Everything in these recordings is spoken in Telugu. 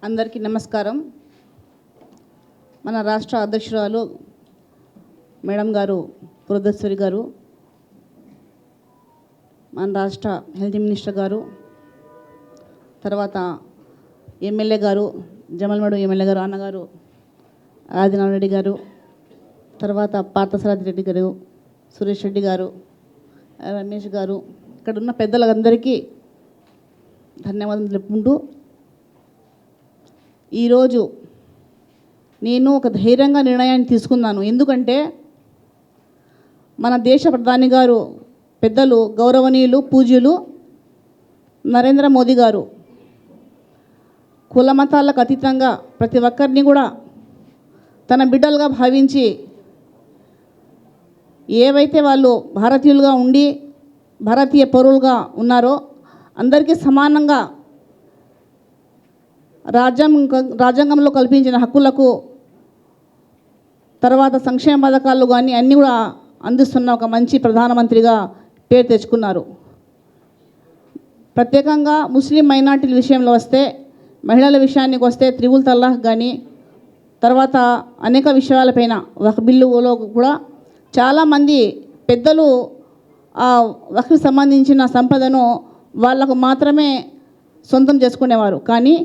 అందరికీ నమస్కారం. మన రాష్ట్ర అధ్యక్షురాలు మేడం గారు పురంధేశ్వరి గారు, మన రాష్ట్ర హెల్త్ మినిస్టర్ గారు, తర్వాత ఎమ్మెల్యే గారు జమల్మడు ఎమ్మెల్యే గారు అన్నగారు ఆదినారాయణ రెడ్డి గారు, తర్వాత పార్థసారథి రెడ్డి గారు, సురేష్ రెడ్డి గారు, రమేష్ గారు, ఇక్కడ ఉన్న పెద్దలందరికీ ధన్యవాదాలు తెలుపుకుంటూ, ఈరోజు నేను ఒక ధైర్యంగా నిర్ణయాన్ని తీసుకున్నాను. ఎందుకంటే మన దేశ ప్రధాని గారు పెద్దలు గౌరవనీయులు పూజ్యులు నరేంద్ర మోదీ గారు కుల మతాలకు అతీతంగా ప్రతి ఒక్కరిని కూడా తన బిడ్డలుగా భావించి, ఏవైతే వాళ్ళు భారతీయులుగా ఉండి భారతీయ పౌరులుగా ఉన్నారో అందరికీ సమానంగా రాజ్యాంగంలో కల్పించిన హక్కులకు, తర్వాత సంక్షేమ పథకాలు కానీ అన్నీ కూడా అందిస్తున్న ఒక మంచి ప్రధానమంత్రిగా పేరు తెచ్చుకున్నారు. ప్రత్యేకంగా ముస్లిం మైనార్టీల విషయంలో వస్తే, మహిళల విషయానికి వస్తే త్రిపుల్ తలాక్ కానీ, తర్వాత అనేక విషయాలపైన వక్ఫ్ బిల్లులో కూడా చాలామంది పెద్దలు ఆ వక్ఫ్కి సంబంధించిన సంపదను వాళ్ళకు మాత్రమే సొంతం చేసుకునేవారు. కానీ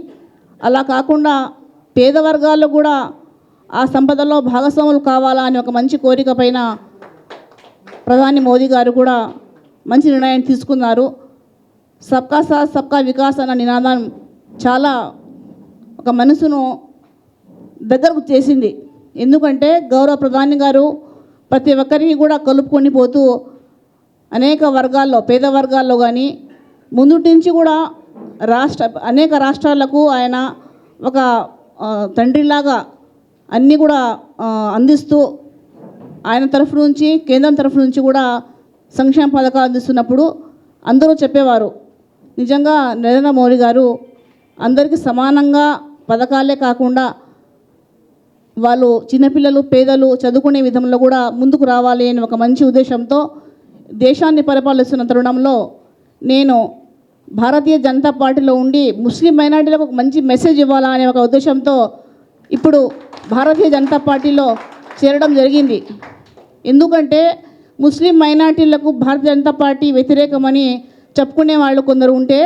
అలా కాకుండా పేద వర్గాల్లో కూడా ఆ సంపదలో భాగస్వాములు కావాలా అని ఒక మంచి కోరిక పైన ప్రధాని మోదీ గారు కూడా మంచి నిర్ణయం తీసుకున్నారు. సబ్కా సాత్ సబ్కా వికాస్ అన్న నినాదం చాలా ఒక మనసును దగ్గరకు చేసింది. ఎందుకంటే గౌరవ ప్రధాని గారు ప్రతి ఒక్కరికి కూడా కలుపుకొని పోతూ అనేక వర్గాల్లో, పేద వర్గాల్లో కానీ ముందు నుంచి కూడా అనేక రాష్ట్రాలకు ఆయన ఒక తండ్రిలాగా అన్నీ కూడా అందిస్తూ, ఆయన తరఫు నుంచి కేంద్రం తరఫు నుంచి కూడా సంక్షేమ పథకాలు అందిస్తున్నప్పుడు అందరూ చెప్పేవారు, నిజంగా నరేంద్ర మోడీ గారు అందరికీ సమానంగా పథకాలే కాకుండా వాళ్ళు చిన్నపిల్లలు పేదలు చదువుకునే విధంలో కూడా ముందుకు రావాలి అని ఒక మంచి ఉద్దేశంతో దేశాన్ని పరిపాలిస్తున్న తరుణంలో నేను భారతీయ జనతా పార్టీలో ఉండి ముస్లిం మైనార్టీలకు ఒక మంచి మెసేజ్ ఇవ్వాలా అనే ఒక ఉద్దేశంతో ఇప్పుడు భారతీయ జనతా పార్టీలో చేరడం జరిగింది. ఎందుకంటే ముస్లిం మైనార్టీలకు భారతీయ జనతా పార్టీ వ్యతిరేకమని చెప్పుకునే వాళ్ళు కొందరు ఉంటే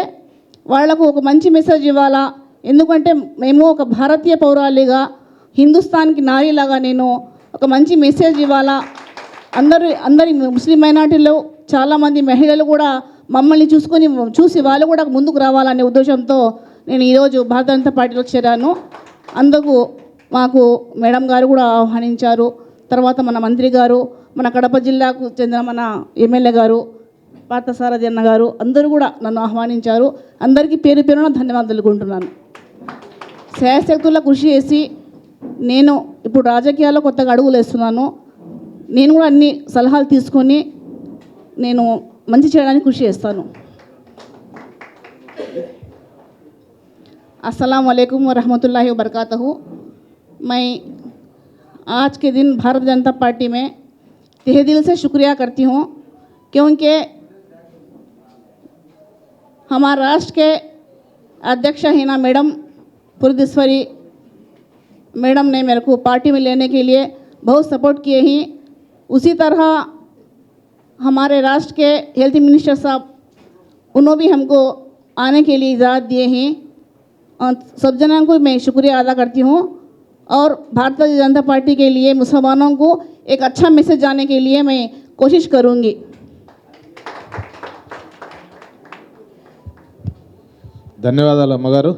వాళ్లకు ఒక మంచి మెసేజ్ ఇవ్వాలా. ఎందుకంటే మేము ఒక భారతీయ పౌరాలిగా, హిందుస్థాన్కి నారీలాగా నేను ఒక మంచి మెసేజ్ ఇవ్వాలా. అందరి ముస్లిం మైనార్టీలో చాలామంది మహిళలు కూడా మమ్మల్ని చూసి వాళ్ళు కూడా ముందుకు రావాలనే ఉద్దేశంతో నేను ఈరోజు భారతీయ జనతా పార్టీలో చేరాను. అందుకు మాకు మేడం గారు కూడా ఆహ్వానించారు. తర్వాత మన మంత్రి గారు, మన కడప జిల్లాకు చెందిన మన ఎమ్మెల్యే గారు పార్థసారథి అన్న గారు అందరూ కూడా నన్ను ఆహ్వానించారు. అందరికీ పేరు పేరున ధన్యవాదాలు తెలుపుకుంటున్నాను. శాయశక్తుల కృషి చేసి నేను ఇప్పుడు రాజకీయాల్లో కొత్తగా అడుగులు వేస్తున్నాను. నేను కూడా అన్ని సలహాలు తీసుకొని నేను మంచి చేయడానికి కృషి చేస్తాను. अस्सलाम वालेकुम वरहमतुल्लाहि वबरकातहू। मैं आज के दिन भारतीय जनता पार्टी में तहे दिल से शुक्रिया करती हूँ, क्योंकि हमारे राष्ट्र के अध्यक्ष हिना मैडम पुरंधेश्वरी मैडम ने मेरे को पार्टी में लेने के लिए बहुत सपोर्ट किए हैं। उसी तरह हमारे राष्ट्र के हेल्थ मिनिस्टर साहब, उन्होंने भी हमको आने के लिए इजाज़त दिए हैं। सब जनों को मैं शुक्रिया अदा करती हूँ और भारतीय जनता पार्टी के लिए मुसलमानों को एक अच्छा मैसेज जाने के लिए मैं कोशिश करूँगी। ధన్యవాదాలు అమ్మగారు.